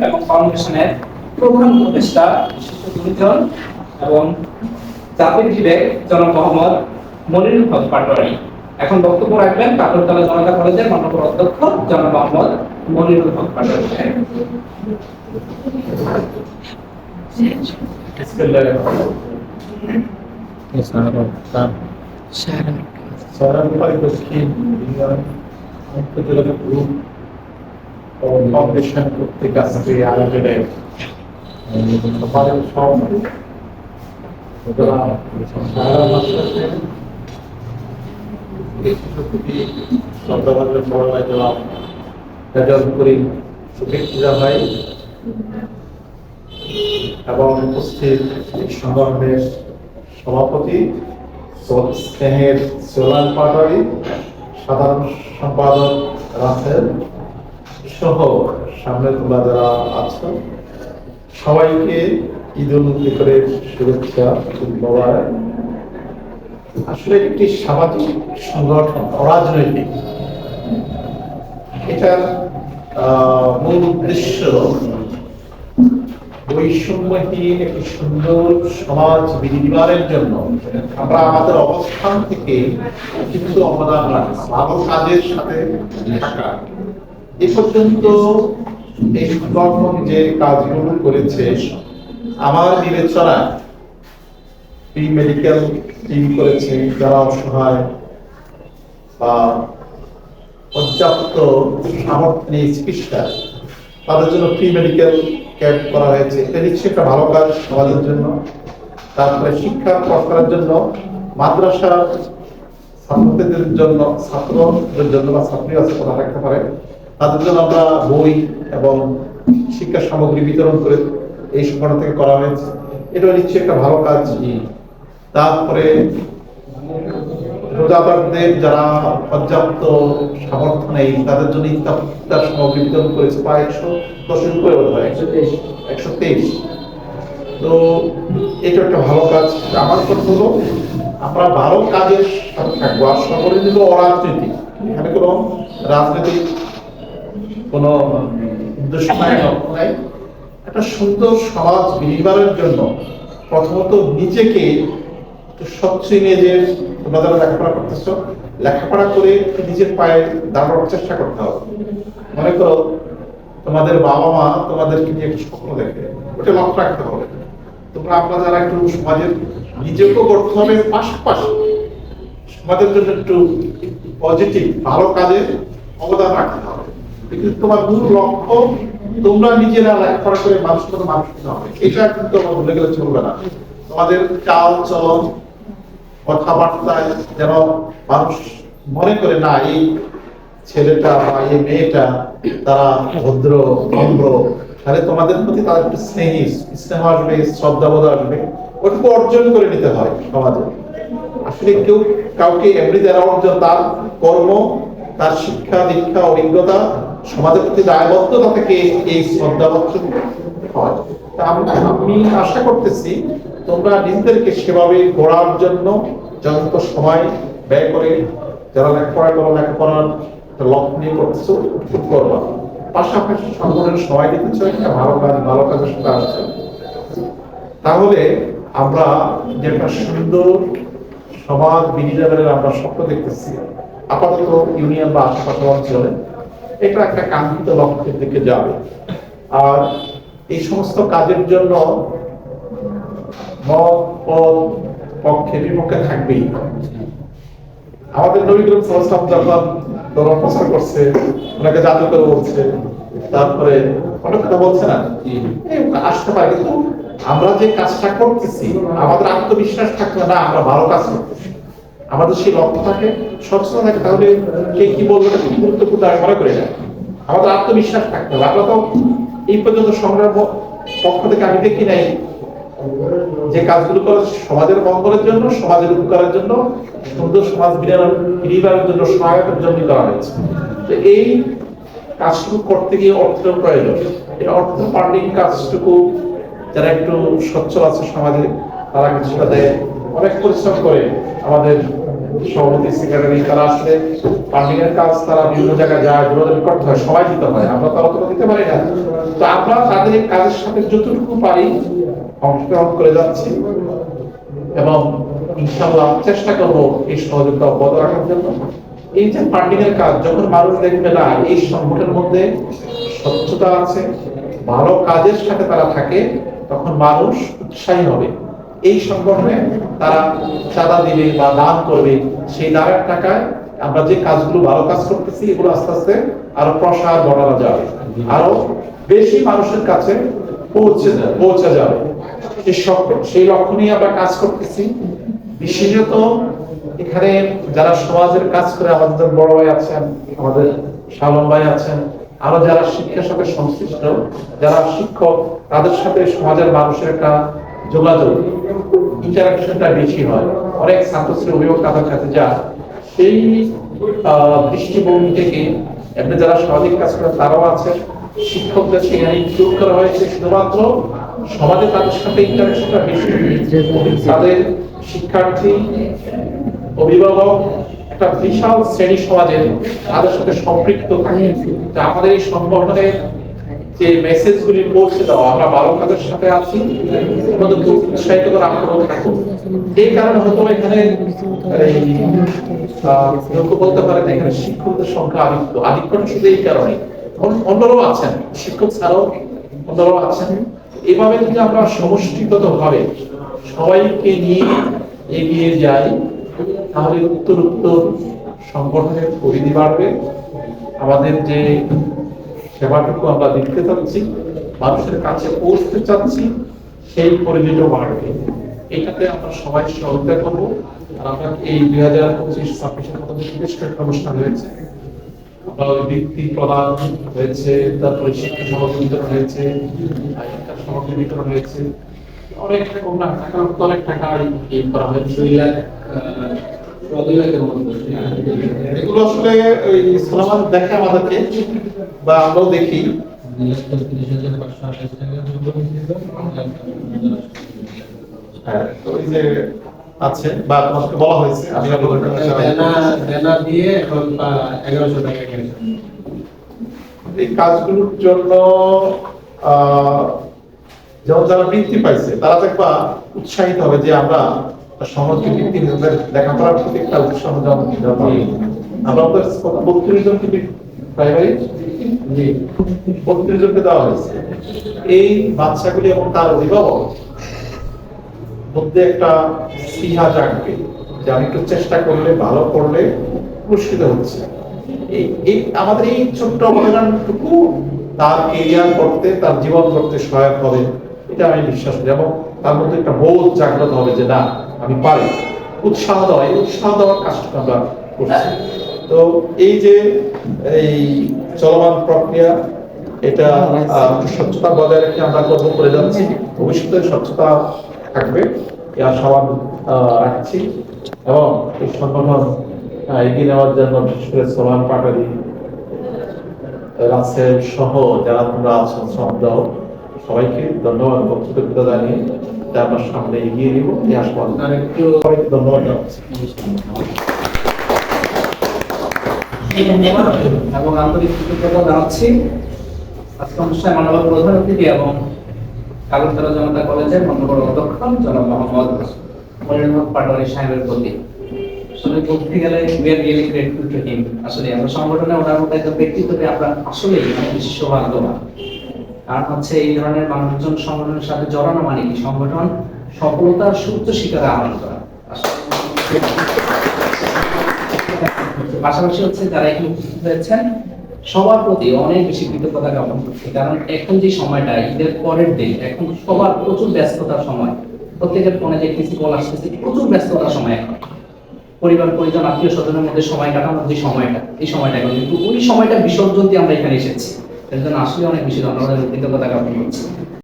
এবং ফাউন্ডেশনের প্রধান উপদেষ্টা বিশিষ্ট গুণীজন এবং জাতির বিবেক জনাব মোহাম্মদ মনিরুল হক পাটোয়ারি। এখন বক্তব্য রাখবেন কাঠরতলা জনতা কলেজের মাননীয় অধ্যক্ষ জনাব মোহাম্মদ মনিরুল হক পাটোয়ারি। ফাউন্ডেশন কর্তৃক আজকে আয়োজনে এবং উপস্থিত সংগঠনের সভাপতি স্নেহের সোলান পাটোয়ারি, সাধারণ সম্পাদক রাসেল সহ সামনে তোলা যারা আছেন সবাইকে ঈদ উল ফিতরের শুভেচ্ছা। আসলে একটি সামাজিক সংগঠন, অরাজনৈতিক, এটার মূল উদ্দেশ্য বৈষম্যহীন একটি সুন্দর সমাজ বিনির্মাণের জন্য আমরা আমাদের অবস্থান থেকে কিছু অবদান রাখা, ভালো কাজের সাথে থাকা। এ পর্যন্ত এই সংগঠন যে কাজগুলো করেছে আমার বিবেচনায় প্রি মেডিকেল টিম করেছে, যারা অসহায় বা পর্যাপ্ত সামর্থ্য নেই চিকিৎসা, তাদের জন্য প্রি মেডিকেল ক্যাম্প করা হয়েছে। এটা নিশ্চয়ই একটা ভালো কাজ সমাজের জন্য। তারপরে শিক্ষা প্রসারের জন্য মাদ্রাসা ছাত্রদের জন্য, ছাত্রদের জন্য বা ছাত্রী আছে তারা রাখতে পারে, তাদের জন্য আমরা বই এবং শিক্ষা সামগ্রী বিতরণ করে এই সংগঠন থেকে করা হয়েছে। এটা নিশ্চয়ই একটা ভালো কাজ। তারপরে রোজাদারদের যারা পর্যাপ্ত সামর্থ্য নেই তাদের জন্য ইফতার সামগ্রী বিতরণ করেছে প্রায় 110 উপরে বোধ হয়, 123। তো এটা একটা ভালো কাজ। আমার কথা হলো আমরা ভালো কাজের সাথে থাকবো। আর সকলে দিল অরাজনৈতিক, এখানে কোনো রাজনৈতিক কোনো উদ্দেশ্য নাই, লক্ষ্য নাই। একটা সুন্দর সমাজ বিনির্মাণের জন্য প্রথমত নিজেকে স্বচ্ছ নিয়ে যে তোমরা যারা লেখাপড়া করতেছ, লেখাপড়া করে নিজের পায়ে দাঁড়ানোর চেষ্টা করতে হবে। মনে করো তোমাদের বাবা মা তোমাদেরকে নিয়ে একটা স্বপ্ন দেখে, ওটা লক্ষ্য রাখতে হবে। তোমরা আপনারা যারা একটু সমাজের নিজেকেও করতে হবে, পাশাপাশি সমাজের জন্য একটু পজিটিভ ভালো কাজে অবদান রাখতে হবে। কিন্তু তোমার মূল লক্ষ্য তোমরা নিজেরা লেখাপড়া করে মানুষের মতো মানুষ হতে হবে, এটা কিন্তু আমরা ভুলে গেলে চলবে না। তোমাদের চাল চলন কথাবার্তায় যেন মানুষ মনে করে না এই ছেলেটা বা এই মেয়েটা তারা ভদ্র নম্র, তাহলে তোমাদের প্রতি তাদের একটু স্নেহ আসবে, শ্রদ্ধাবোধ আসবে। ওটুকু অর্জন করে নিতে হয় সমাজে। আসলে কেউ কাউকে এমনি দেওয়া অর্জন, তার কর্ম, তার শিক্ষা দীক্ষা অভিজ্ঞতা, সমাজের প্রতি দায়বদ্ধতা থেকে এই শ্রদ্ধাবোধ হয়। আমি আশা করতেছি তোমরা নিজেদেরকে সেভাবে গড়ার জন্য যত সময় ব্যয় করে যারা লেখাপড়া করো, লেখাপড়ার লক্ষ্য নিয়ে করতেছো করবা, পাশাপাশি সংগঠনের সময় দিতে চাই, ভালো কাজের সাথে আসছে। তাহলে আমরা যে একটা সুন্দর সমাজ বিনির্মাণের আমরা স্বপ্ন দেখতেছি আপাতত ইউনিয়ন বা আশেপাশের অঞ্চলে, এটা একটা কাঙ্ক্ষিত লক্ষ্যের দিকে যাবে। আর এই সমস্ত কাজের জন্য পক্ষে বিপক্ষে থাকবেই। আমাদের নবী করিম সাল্লাল্লাহু আলাইহি ওয়াসাল্লাম যখন ধর্ম প্রচার করছে, ওনাকে জাদু করে বলছে, তারপরে অনেক কথা বলছে না, আসতে পারে। কিন্তু আমরা যে কাজটা করতেছি আমাদের আত্মবিশ্বাস থাকবে না আমরা ভালো কাজ করতেছি, আমাদের সেই লক্ষ্য থাকে, সচেতন থাকে, তাহলে কে কি বলবে এটা খুব গুরুত্বপূর্ণ আমি মনে করি না। আমাদের আত্মবিশ্বাস থাকতে হবে। আমরা তো এই পর্যন্ত সংগ্রাম পক্ষ থেকে আমি দেখি নাই যে কাজগুলো করে সমাজের মঙ্গলের জন্য, সমাজের উপকারের জন্য, সুন্দর সমাজ বিনির্মাণের জন্য, সহায়তার জন্য করা হয়েছে। তো এই কাজটুকু করতে গিয়ে অর্থের প্রয়োজন। এই অর্থ ফান্ডিং কাজটুকু যারা একটু সচ্ছল আছে সমাজে, তারা কিছুটা দেয়, অনেক পরিশ্রম করে আমাদের সভাপতি সেক্রেটারি তারা আসলে ফান্ডিং এর কাজ তারা বিভিন্ন জায়গায় যায়, যোগাযোগ করতে হয়, সময় দিতে হয়, আমরা তো অতটা দিতে পারি না। তো আমরা তাদের এই কাজের সাথে যতটুকু পারি অংশগ্রহণ করে যাচ্ছি এবং ইনশাআল্লাহ চেষ্টা করব এই সহযোগিতা অব্যাহত রাখার জন্য। এই যে ফান্ডিং এর কাজ, যখন মানুষ দেখবে না এই সংগঠনের মধ্যে স্বচ্ছতা আছে, ভালো কাজের সাথে তারা থাকে, তখন মানুষ উৎসাহী হবে এই সংগঠনে তারা চাঁদা দিবে বা দান করবে। সেই দানের টাকায় আমরা যে কাজগুলো ভালো কাজ করতেছি এগুলো আস্তে আস্তে আরো প্রসার বাড়ানো যাবে, আরো বেশি মানুষের কাছে পৌঁছে যাবে। সেই লক্ষ্য নিয়ে আমরা কাজ করতেছি। বিশেষত এখানে যারা সমাজের কাজ করে, আমাদের বড় ভাই আছেন, আমাদের শালম ভাই আছেন, আরো যারা শিক্ষার সাথে সংশ্লিষ্ট, যারা শিক্ষক, তাদের সাথে সমাজের মানুষের একটা যোগাযোগ, ইন্টারাকশনটা বেশি হয়। অনেক ছাত্রছাত্রী অভিভাবক তাদের কাছে যায়, সেই দৃষ্টিভঙ্গি থেকে এমনি যারা সামাজিক কাজ করে তারাও আছে। শিক্ষকদের সেখানে ইনক্লুড করা হয়েছে শুধুমাত্র সমাজে তাদের সাথে ইন্টারাকশনটা বেশি, তাদের শিক্ষার্থী, অভিভাবক, একটা বিশাল শ্রেণী সমাজের তাদের সাথে সম্পৃক্ত থাকে। আমাদের এই সংগঠনের যে মেসেজগুলি পৌঁছে দেওয়া, আমরা ভালো কাজের সাথে আছি, আমাদেরকে উৎসাহিত করে আপনারা থাকুন। এই কারণে হয়তো এখানে বলতে পারেন এখানে শিক্ষকদের সংখ্যা আধিক্যটা শুধু এই কারণে, অন্যরাও আছেন, শিক্ষক ছাড়াও অন্যরাও আছেন। এভাবে যদি আমরা সমষ্টিগত ভাবে সবাইকে নিয়ে এগিয়ে যাই, তাহলে উত্তর সংগঠনের পরিধি বাড়বে। আমাদের যে সেবাটুকু আমরা দিতে চাচ্ছি, মানুষের কাছে পৌঁছতে চাচ্ছি, সেই পরিধিটাও বাড়বে। এটাতে আমরা সবাই সহযোগিতা করবো। আর আমরা এই 2025-26 মতো বেশ কয়েকটা অনুষ্ঠান হয়েছে, বৃত্তি প্রদান হয়েছে, তারপরে শিক্ষা সামগ্রী বিতরণ হয়েছে, শিক্ষা সামগ্রী বিতরণ হয়েছে, অনেক অনেক টাকা করা হয়েছে। 2 লাখের মধ্যে এগুলো আসলে ওই সালামান দেখে আমাদেরকে, বা আমরাও দেখি। হ্যাঁ, তো ওই যে আছে বা তোমাকে বলা হয়েছে, আমি ব্যানার দিয়ে এখন 1100 টাকা কিনেছে। এই কাজগুলোর জন্য যেমন যারা বৃত্তি পাইছে তারা দেখবা উৎসাহিত হবে যে আমরা সমাজকে বৃত্তি লেখাপড়ার প্রতি একটা উৎসাহ পাই। আমরা আমাদের 32 জনকে প্রাইমারি 32 জনকে দেওয়া হয়েছে। এই বাচ্চাগুলি এবং তার অভিভাবক মধ্যে একটা স্পৃহা জাগবে যে আমি একটু চেষ্টা করলে, ভালো করলে পুরস্কৃত হচ্ছে। এই আমাদের এই ছোট্ট অবদানটুকু তার কেরিয়ার করতে, তার জীবন করতে সহায়ক হবে, এটা আমি বিশ্বাস করি। এবং তার মধ্যে একটা বোধ জাগ্রত হবে যে না, আমি পারি। উৎসাহ দেওয়ার কাজটা আমরা করছি। তো এই যে এই চলমান প্রক্রিয়া, এটা স্বচ্ছতা বজায় রেখে আমরা কর্ম করে যাচ্ছি। ভবিষ্যতে স্বচ্ছতা থাকবে এই আশাবাদ রাখছি। এবং এই সংগঠন এগিয়ে নেওয়ার জন্য বিশেষ করে সোলান পাটারি, রাসেল সহ যারা তোমরা আছো, শ্রদ্ধা সবাইকে ধন্যবাদ, কৃতজ্ঞতা জানিয়ে আমরা সামনে এগিয়ে নিব এই আশাবাদ। সবাইকে ধন্যবাদ জানাচ্ছি এবং আন্তরিক কৃতজ্ঞতা জানাচ্ছি আজকে অনুষ্ঠানে মাননীয় প্রধান অতিথি এবং কাগজতলা জনতা কলেজের মাননীয় অধ্যক্ষ জনাব মোহাম্মদ মনিরুল হক পাটোয়ারি সাহেবের প্রতি। আসলে বলতে গেলে we are really grateful to him। আসলে আমরা সংগঠনে ওনার মতো একজন ব্যক্তিত্বে আমরা আসলেই অনেক বেশি সৌভাগ্যবান। কারণ হচ্ছে এই ধরনের মানুষজন সংগঠনের সাথে জড়ানো মানে কি, সংগঠন সফলতার সূত্র শিকারে আহরণ করা। পাশাপাশি হচ্ছে যারা এখানে উপস্থিত হয়েছেন সবার প্রতি অনেক বেশি কৃতজ্ঞতা জ্ঞাপন করছি। কারণ এখন যে সময়টা, ঈদের পরের দিন, এখন সবার প্রচুর ব্যস্ততার সময়, প্রত্যেকের ফোনে দেখতেছি, কল আসতেছে, প্রচুর ব্যস্ততার সময়। এখন পরিবার পরিজন আত্মীয় স্বজনের মধ্যে সময় কাটানোর যে সময়টা, এই সময়টা এখন কিন্তু ওই সময়টা বিসর্জন দিয়ে আমরা এখানে এসেছি। এর জন্য আসলে অনেক বেশি ধন্যবাদ এবং কৃতজ্ঞতা জ্ঞাপন করছি।